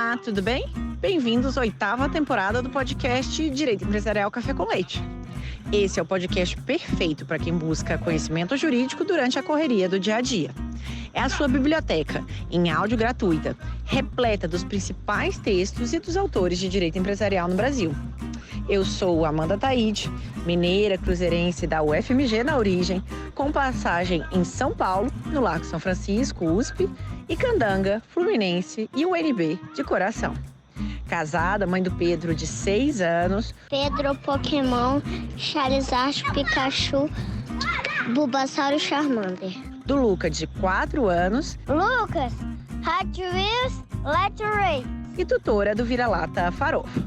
Olá, tudo bem? Bem-vindos à 8ª temporada do podcast Direito Empresarial Café com Leite. Esse é o podcast perfeito para quem busca conhecimento jurídico durante a correria do dia a dia. É a sua biblioteca, em áudio gratuita, repleta dos principais textos e dos autores de direito empresarial no Brasil. Eu sou Amanda Taide, mineira cruzeirense da UFMG na origem, com passagem em São Paulo, no Largo São Francisco, USP, e Candanga, Fluminense e UNB de coração. Casada, mãe do Pedro, de 6 anos. Pedro, Pokémon, Charizard, Pikachu, Bulbasaur e Charmander. Do Luca, de 4 anos. Lucas, Hot Wheels, Let's Race. E tutora do Vira-Lata Farofo.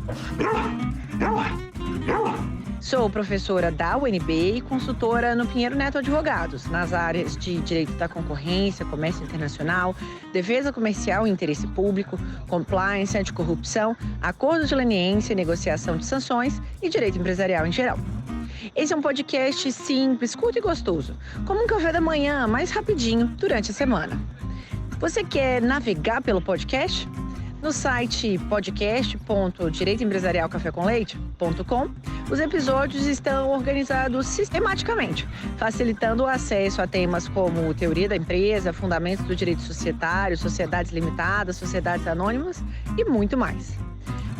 Sou professora da UNB e consultora no Pinheiro Neto Advogados, nas áreas de Direito da Concorrência, Comércio Internacional, Defesa Comercial e Interesse Público, Compliance, Anticorrupção, Acordos de Leniência e Negociação de Sanções e Direito Empresarial em geral. Esse é um podcast simples, curto e gostoso, como um café da manhã, mais rapidinho, durante a semana. Você quer navegar pelo podcast? No site podcast.direitoempresarialcafécomleite.com, os episódios estão organizados sistematicamente, facilitando o acesso a temas como teoria da empresa, fundamentos do direito societário, sociedades limitadas, sociedades anônimas e muito mais.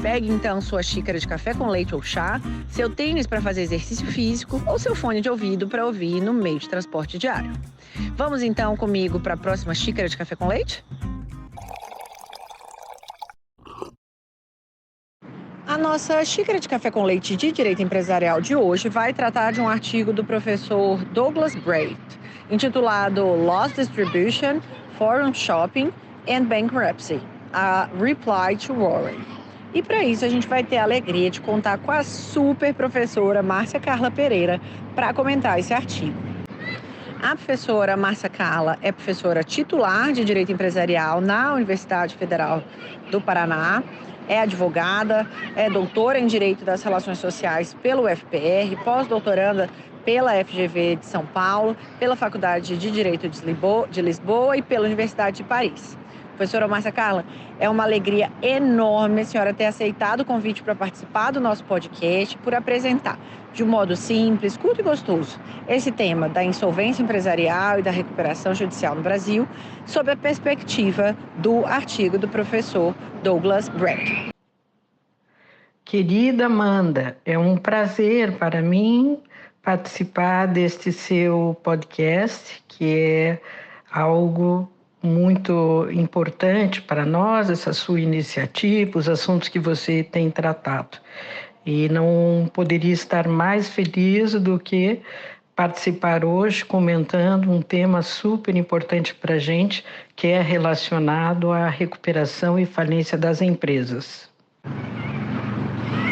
Pegue então sua xícara de café com leite ou chá, seu tênis para fazer exercício físico ou seu fone de ouvido para ouvir no meio de transporte diário. Vamos então comigo para a próxima xícara de café com leite? A nossa xícara de café com leite de direito empresarial de hoje vai tratar de um artigo do professor Douglas Braith, intitulado Loss Distribution, Forum Shopping and Bankruptcy, a Reply to Warren. E para isso a gente vai ter a alegria de contar com a super professora Márcia Carla Pereira para comentar esse artigo. A professora Márcia Carla é professora titular de Direito Empresarial na Universidade Federal do Paraná, é advogada, é doutora em Direito das Relações Sociais pelo UFPR, pós-doutoranda pela FGV de São Paulo, pela Faculdade de Direito de Lisboa e pela Universidade de Paris. Professora Márcia Carla, é uma alegria enorme a senhora ter aceitado o convite para participar do nosso podcast, por apresentar, de um modo simples, curto e gostoso, esse tema da insolvência empresarial e da recuperação judicial no Brasil, sob a perspectiva do artigo do professor Douglas Braith. Querida Amanda, é um prazer para mim participar deste seu podcast, que é algo muito importante para nós, essa sua iniciativa, os assuntos que você tem tratado. E não poderia estar mais feliz do que participar hoje comentando um tema super importante para a gente, que é relacionado à recuperação e falência das empresas.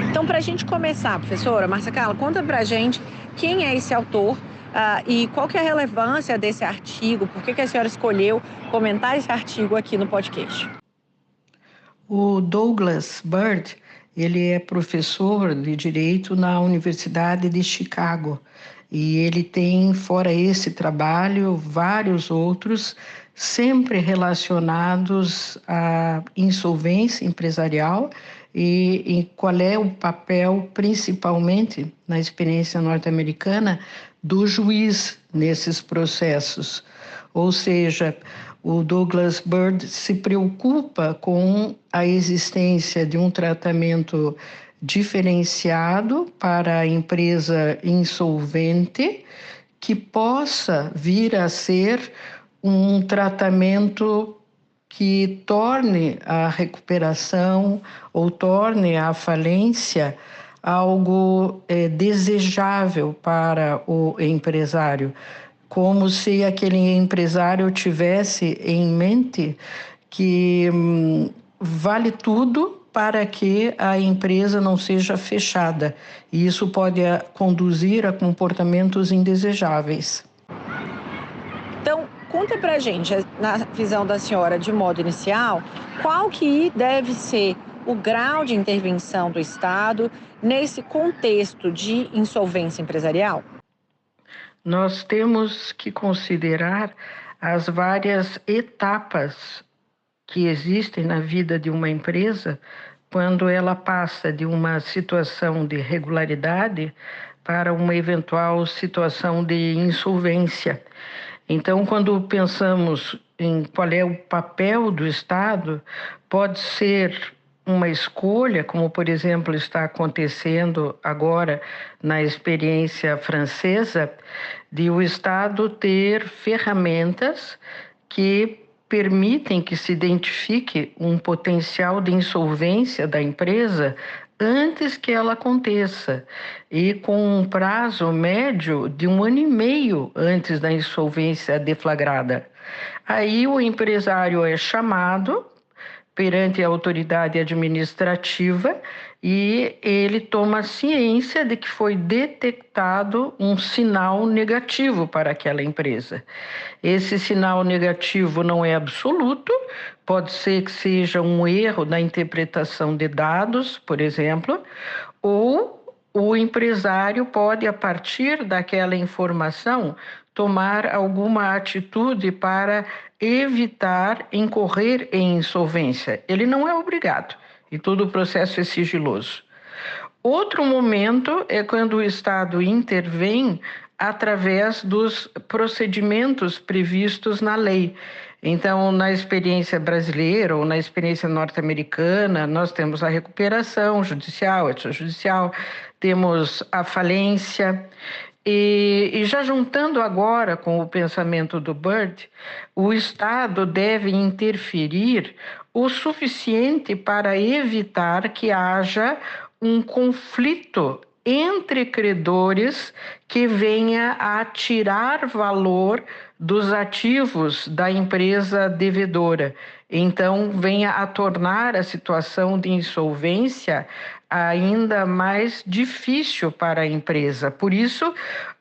Então, para a gente começar, professora Márcia Carla, conta para a gente quem é esse autor e qual que é a relevância desse artigo, por que a senhora escolheu comentar esse artigo aqui no podcast. O Douglas Braith, ele é professor de Direito na Universidade de Chicago e ele tem, fora esse trabalho, vários outros, sempre relacionados à insolvência empresarial e qual é o papel, principalmente na experiência norte-americana, do juiz nesses processos. Ou seja, o Douglas Braith se preocupa com a existência de um tratamento diferenciado para a empresa insolvente que possa vir a ser um tratamento que torne a recuperação ou torne a falência algo desejável para o empresário, como se aquele empresário tivesse em mente que vale tudo para que a empresa não seja fechada. E isso pode conduzir a comportamentos indesejáveis. Então, conta pra gente, na visão da senhora, de modo inicial, qual que deve ser o grau de intervenção do Estado nesse contexto de insolvência empresarial? Nós temos que considerar as várias etapas que existem na vida de uma empresa quando ela passa de uma situação de regularidade para uma eventual situação de insolvência. Então, quando pensamos em qual é o papel do Estado, pode ser uma escolha, como, por exemplo, está acontecendo agora na experiência francesa, de o Estado ter ferramentas que permitem que se identifique um potencial de insolvência da empresa antes que ela aconteça, e com um prazo médio de 1 ano e meio antes da insolvência deflagrada. Aí o empresário é chamado perante a autoridade administrativa e ele toma ciência de que foi detectado um sinal negativo para aquela empresa. Esse sinal negativo não é absoluto, pode ser que seja um erro na interpretação de dados, por exemplo, ou o empresário pode, a partir daquela informação, tomar alguma atitude para evitar incorrer em insolvência. Ele não é obrigado, e todo o processo é sigiloso. Outro momento é quando o Estado intervém através dos procedimentos previstos na lei. Então, na experiência brasileira ou na experiência norte-americana, nós temos a recuperação judicial, extrajudicial, temos a falência. E já juntando agora com o pensamento do Bird, o Estado deve interferir o suficiente para evitar que haja um conflito entre credores que venha a tirar valor dos ativos da empresa devedora. Então, venha a tornar a situação de insolvência ainda mais difícil para a empresa. Por isso,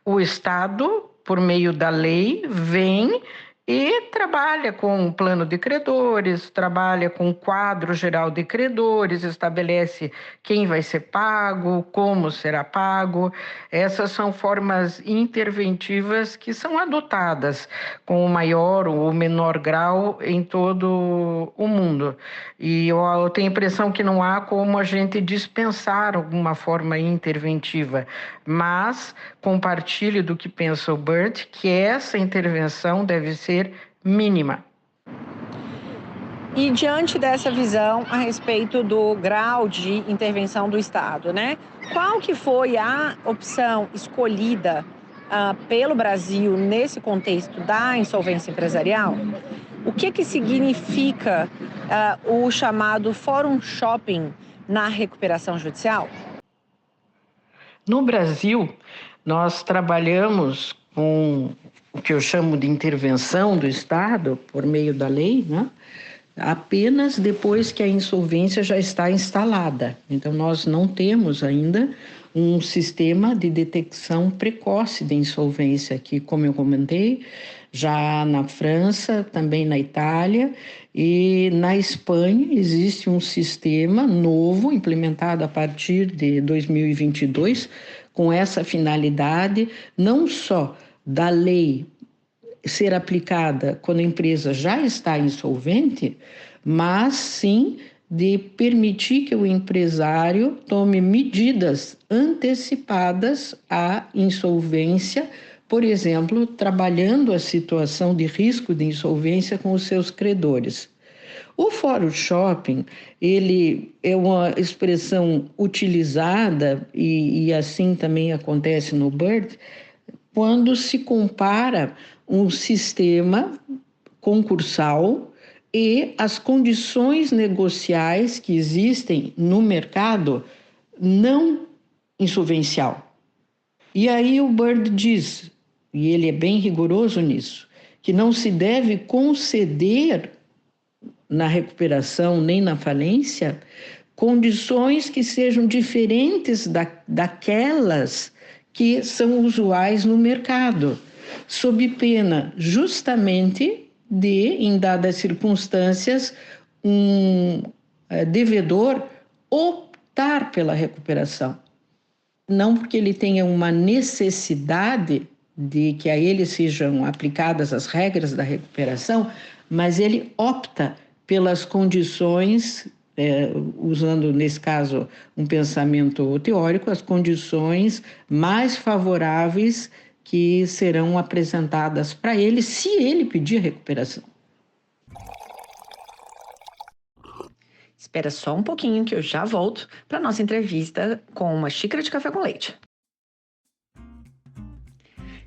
o Estado, por meio da lei, vem e trabalha com o plano de credores, trabalha com o quadro geral de credores, estabelece quem vai ser pago, como será pago. Essas são formas interventivas que são adotadas com o maior ou menor grau em todo o mundo. E eu tenho a impressão que não há como a gente dispensar alguma forma interventiva, mas compartilho do que pensa o Bird, que essa intervenção deve ser mínima. E diante dessa visão a respeito do grau de intervenção do Estado, né? Qual que foi a opção escolhida pelo Brasil nesse contexto da insolvência empresarial? O que significa o chamado Fórum Shopping na recuperação judicial? No Brasil, nós trabalhamos com o que eu chamo de intervenção do Estado, por meio da lei, né? Apenas depois que a insolvência já está instalada. Então, nós não temos ainda um sistema de detecção precoce de insolvência, que, como eu comentei, já na França, também na Itália e na Espanha existe um sistema novo, implementado a partir de 2022, com essa finalidade, não só da lei ser aplicada quando a empresa já está insolvente, mas sim de permitir que o empresário tome medidas antecipadas à insolvência, por exemplo, trabalhando a situação de risco de insolvência com os seus credores. O Fórum Shopping, ele é uma expressão utilizada, e assim também acontece no Bird, quando se compara um sistema concursal e as condições negociais que existem no mercado não insolvencial. E aí o Bird diz, e ele é bem rigoroso nisso, que não se deve conceder na recuperação nem na falência condições que sejam diferentes daquelas que são usuais no mercado, sob pena justamente de, em dadas circunstâncias, um devedor optar pela recuperação. Não porque ele tenha uma necessidade de que a ele sejam aplicadas as regras da recuperação, mas ele opta pelas condições, usando nesse caso um pensamento teórico, as condições mais favoráveis que serão apresentadas para ele se ele pedir recuperação. Espera só um pouquinho que eu já volto para nossa entrevista com uma xícara de café com leite.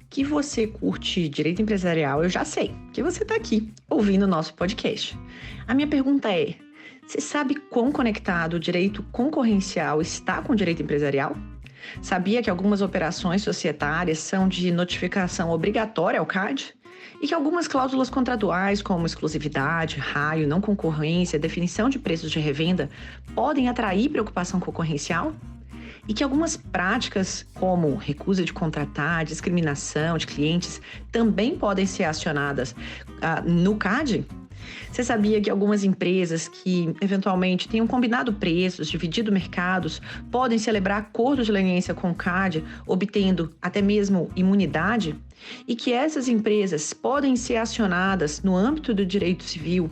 Que você curte direito empresarial, eu já sei, que você está aqui ouvindo o nosso podcast. A minha pergunta é: você sabe quão conectado o direito concorrencial está com o direito empresarial? Sabia que algumas operações societárias são de notificação obrigatória ao CAD? E que algumas cláusulas contratuais, como exclusividade, raio, não concorrência, definição de preços de revenda, podem atrair preocupação concorrencial? E que algumas práticas, como recusa de contratar, discriminação de clientes, também podem ser acionadas no CAD? Você sabia que algumas empresas que, eventualmente, tenham combinado preços, dividido mercados, podem celebrar acordos de leniência com o CAD, obtendo até mesmo imunidade? E que essas empresas podem ser acionadas no âmbito do direito civil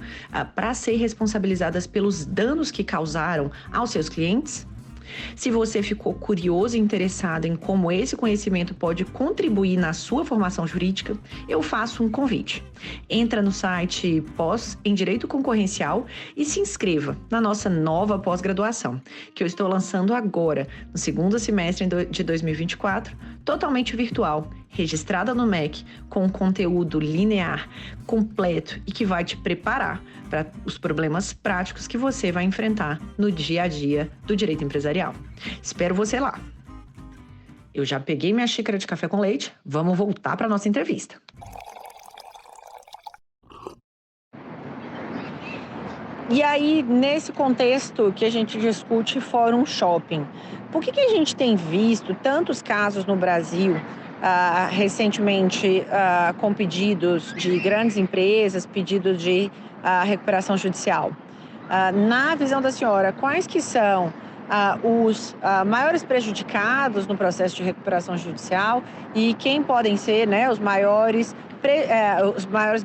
para ser responsabilizadas pelos danos que causaram aos seus clientes? Se você ficou curioso e interessado em como esse conhecimento pode contribuir na sua formação jurídica, eu faço um convite. Entra no site Pós em Direito Concorrencial e se inscreva na nossa nova pós-graduação, que eu estou lançando agora, no segundo semestre de 2024, totalmente virtual, registrada no MEC, com um conteúdo linear, completo e que vai te preparar para os problemas práticos que você vai enfrentar no dia a dia do direito empresarial. Espero você lá. Eu já peguei minha xícara de café com leite, vamos voltar para a nossa entrevista. E aí, nesse contexto que a gente discute Fórum Shopping, por que a gente tem visto tantos casos no Brasil, recentemente, com pedidos de grandes empresas, pedidos de recuperação judicial? Na visão da senhora, quais que são os maiores prejudicados no processo de recuperação judicial e quem podem ser, né, os maiores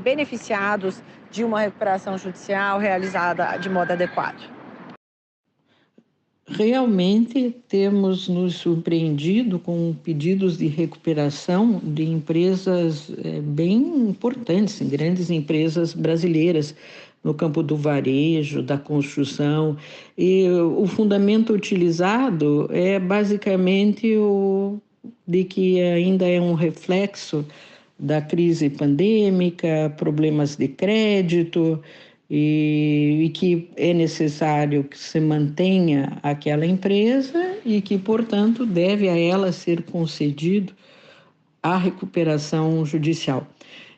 beneficiados de uma recuperação judicial realizada de modo adequado? Realmente temos nos surpreendido com pedidos de recuperação de empresas bem importantes, grandes empresas brasileiras, no campo do varejo, da construção. E o fundamento utilizado é basicamente o de que ainda é um reflexo da crise pandêmica, problemas de crédito, e que é necessário que se mantenha aquela empresa e que, portanto, deve a ela ser concedido a recuperação judicial.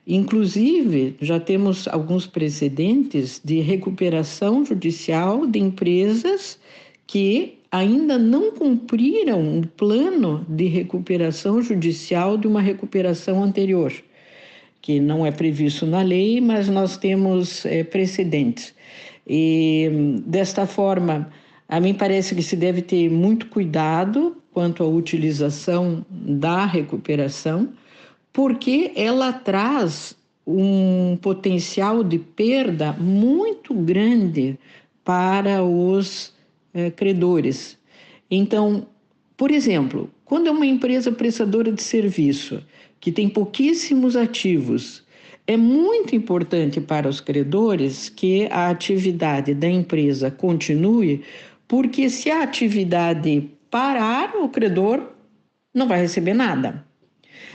Inclusive, já temos alguns precedentes de recuperação judicial de empresas que ainda não cumpriram o plano de recuperação judicial de uma recuperação anterior, que não é previsto na lei, mas nós temos precedentes. E, desta forma, a mim parece que se deve ter muito cuidado quanto à utilização da recuperação, porque ela traz um potencial de perda muito grande para os credores. Então, por exemplo, quando é uma empresa prestadora de serviço que tem pouquíssimos ativos, é muito importante para os credores que a atividade da empresa continue, porque se a atividade parar, o credor não vai receber nada.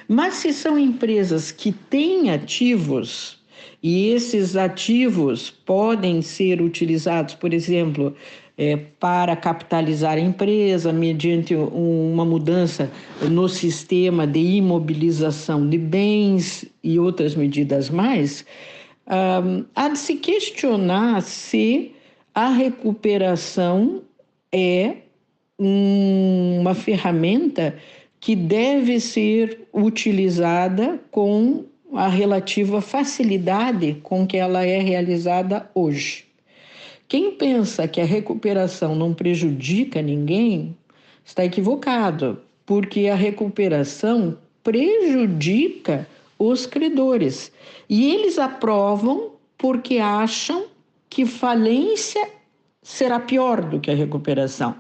Mas se são empresas que têm ativos, e esses ativos podem ser utilizados, por exemplo, para capitalizar a empresa mediante uma mudança no sistema de imobilização de bens e outras medidas mais, há de se questionar se a recuperação é uma ferramenta que deve ser utilizada com a relativa facilidade com que ela é realizada hoje. Quem pensa que a recuperação não prejudica ninguém está equivocado, porque a recuperação prejudica os credores. E eles aprovam porque acham que falência será pior do que a recuperação.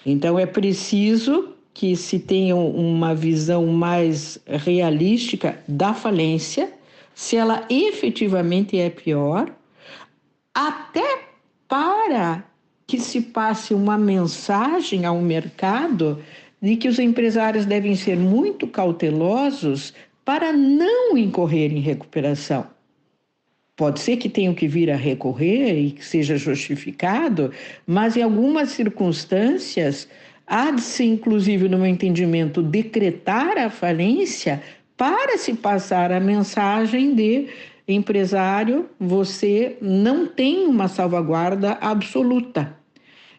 Então, é preciso que se tenha uma visão mais realística da falência, se ela efetivamente é pior, até para que se passe uma mensagem ao mercado de que os empresários devem ser muito cautelosos para não incorrer em recuperação. Pode ser que tenham que vir a recorrer e que seja justificado, mas em algumas circunstâncias há de se, inclusive, no meu entendimento, decretar a falência para se passar a mensagem de empresário, você não tem uma salvaguarda absoluta.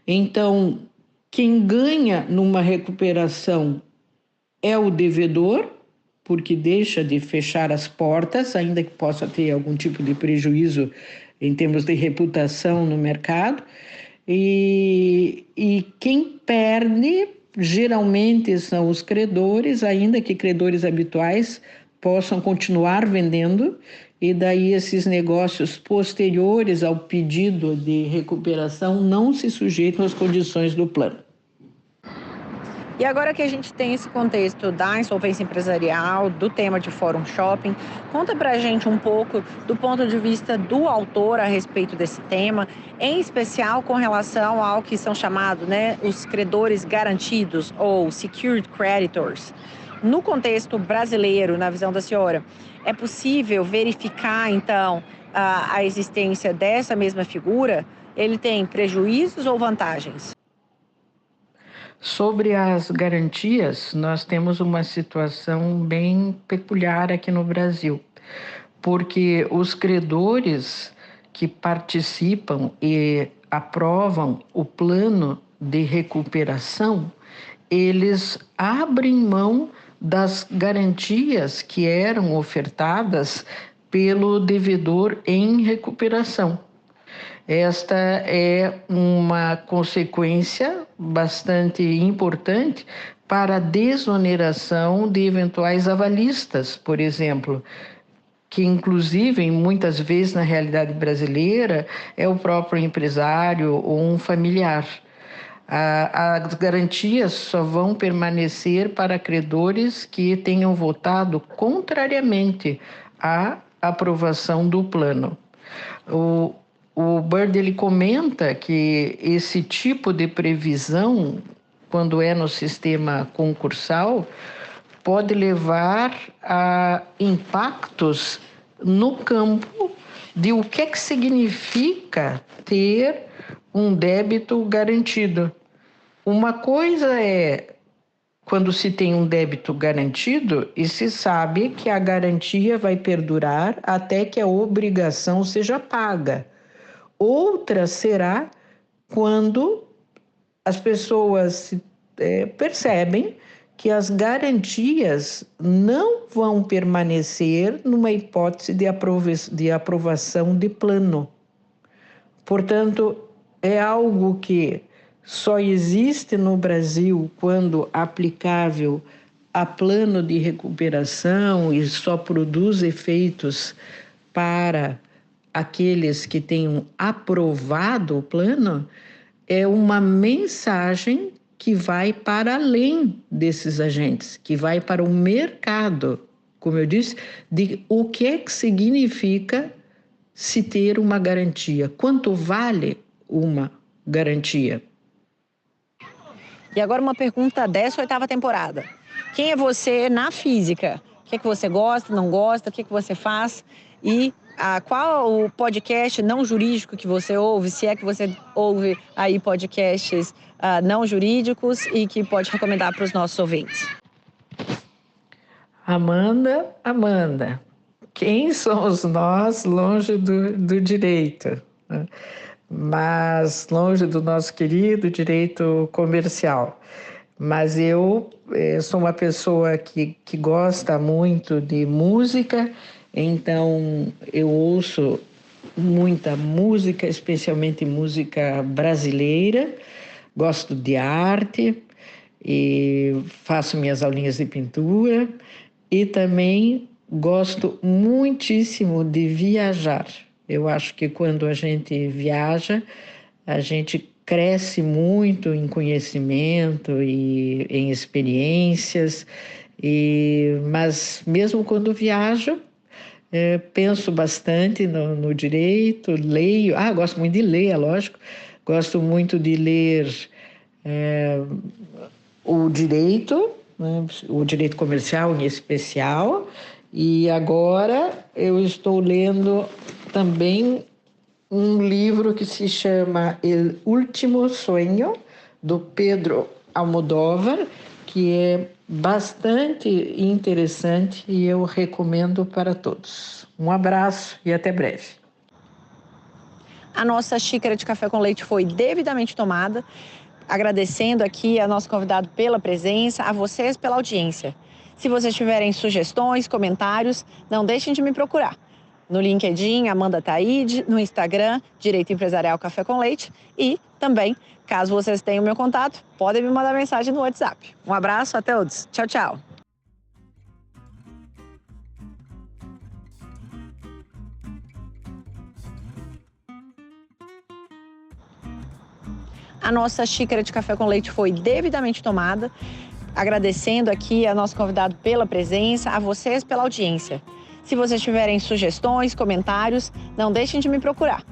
Então, quem ganha numa recuperação é o devedor, porque deixa de fechar as portas, ainda que possa ter algum tipo de prejuízo em termos de reputação no mercado. E quem perde, geralmente, são os credores, ainda que credores habituais possam continuar vendendo, e daí esses negócios posteriores ao pedido de recuperação não se sujeitam às condições do plano. E agora que a gente tem esse contexto da insolvência empresarial, do tema de Fórum Shopping, conta pra gente um pouco do ponto de vista do autor a respeito desse tema, em especial com relação ao que são chamados, os credores garantidos ou secured creditors. No contexto brasileiro, na visão da senhora, é possível verificar, então, a existência dessa mesma figura? Ele tem prejuízos ou vantagens? Sobre as garantias, nós temos uma situação bem peculiar aqui no Brasil, porque os credores que participam e aprovam o plano de recuperação, eles abrem mão das garantias que eram ofertadas pelo devedor em recuperação. Esta é uma consequência bastante importante para a desoneração de eventuais avalistas, por exemplo, que inclusive, muitas vezes na realidade brasileira, é o próprio empresário ou um familiar. As garantias só vão permanecer para credores que tenham votado contrariamente à aprovação do plano. O Bird ele comenta que esse tipo de previsão, quando é no sistema concursal, pode levar a impactos no campo de o que é que significa ter um débito garantido. Uma coisa é quando se tem um débito garantido e se sabe que a garantia vai perdurar até que a obrigação seja paga. Outra será quando as pessoas percebem que as garantias não vão permanecer numa hipótese de aprovação de plano. Portanto, é algo que só existe no Brasil quando aplicável a plano de recuperação e só produz efeitos para aqueles que tenham aprovado o plano, é uma mensagem que vai para além desses agentes, que vai para o mercado, como eu disse, de o que é que significa se ter uma garantia, quanto vale uma garantia. E agora uma pergunta dessa 8ª temporada. Quem é você na física? O que é que você gosta, não gosta, o que é que você faz? E qual o podcast não jurídico que você ouve, se é que você ouve aí podcasts não jurídicos e que pode recomendar para os nossos ouvintes? Amanda, quem somos nós longe do direito, né? Mas longe do nosso querido direito comercial. Mas eu sou uma pessoa que gosta muito de música, então eu ouço muita música, especialmente música brasileira, gosto de arte e faço minhas aulinhas de pintura e também gosto muitíssimo de viajar. Eu acho que quando a gente viaja, a gente cresce muito em conhecimento e em experiências, mas mesmo quando viajo, penso bastante no direito, leio. Gosto muito de ler, é lógico. Gosto muito de ler o direito, né, o direito comercial em especial. E agora eu estou lendo também um livro que se chama El Último Sueño, do Pedro Almodóvar, que é bastante interessante e eu recomendo para todos. Um abraço e até breve. A nossa xícara de café com leite foi devidamente tomada. Agradecendo aqui a nosso convidado pela presença, a vocês pela audiência. Se vocês tiverem sugestões, comentários, não deixem de me procurar. No LinkedIn, Amanda Taide, no Instagram, Direito Empresarial Café com Leite e também, caso vocês tenham meu contato, podem me mandar mensagem no WhatsApp. Um abraço, até todos. Tchau, tchau. A nossa xícara de café com leite foi devidamente tomada. Agradecendo aqui a nosso convidado pela presença, a vocês pela audiência. Se vocês tiverem sugestões, comentários, não deixem de me procurar.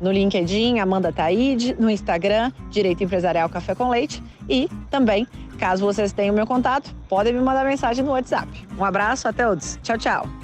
No LinkedIn, Amanda Taide, no Instagram, Direito Empresarial Café com Leite e também, caso vocês tenham meu contato, podem me mandar mensagem no WhatsApp. Um abraço, até todos. Tchau, tchau.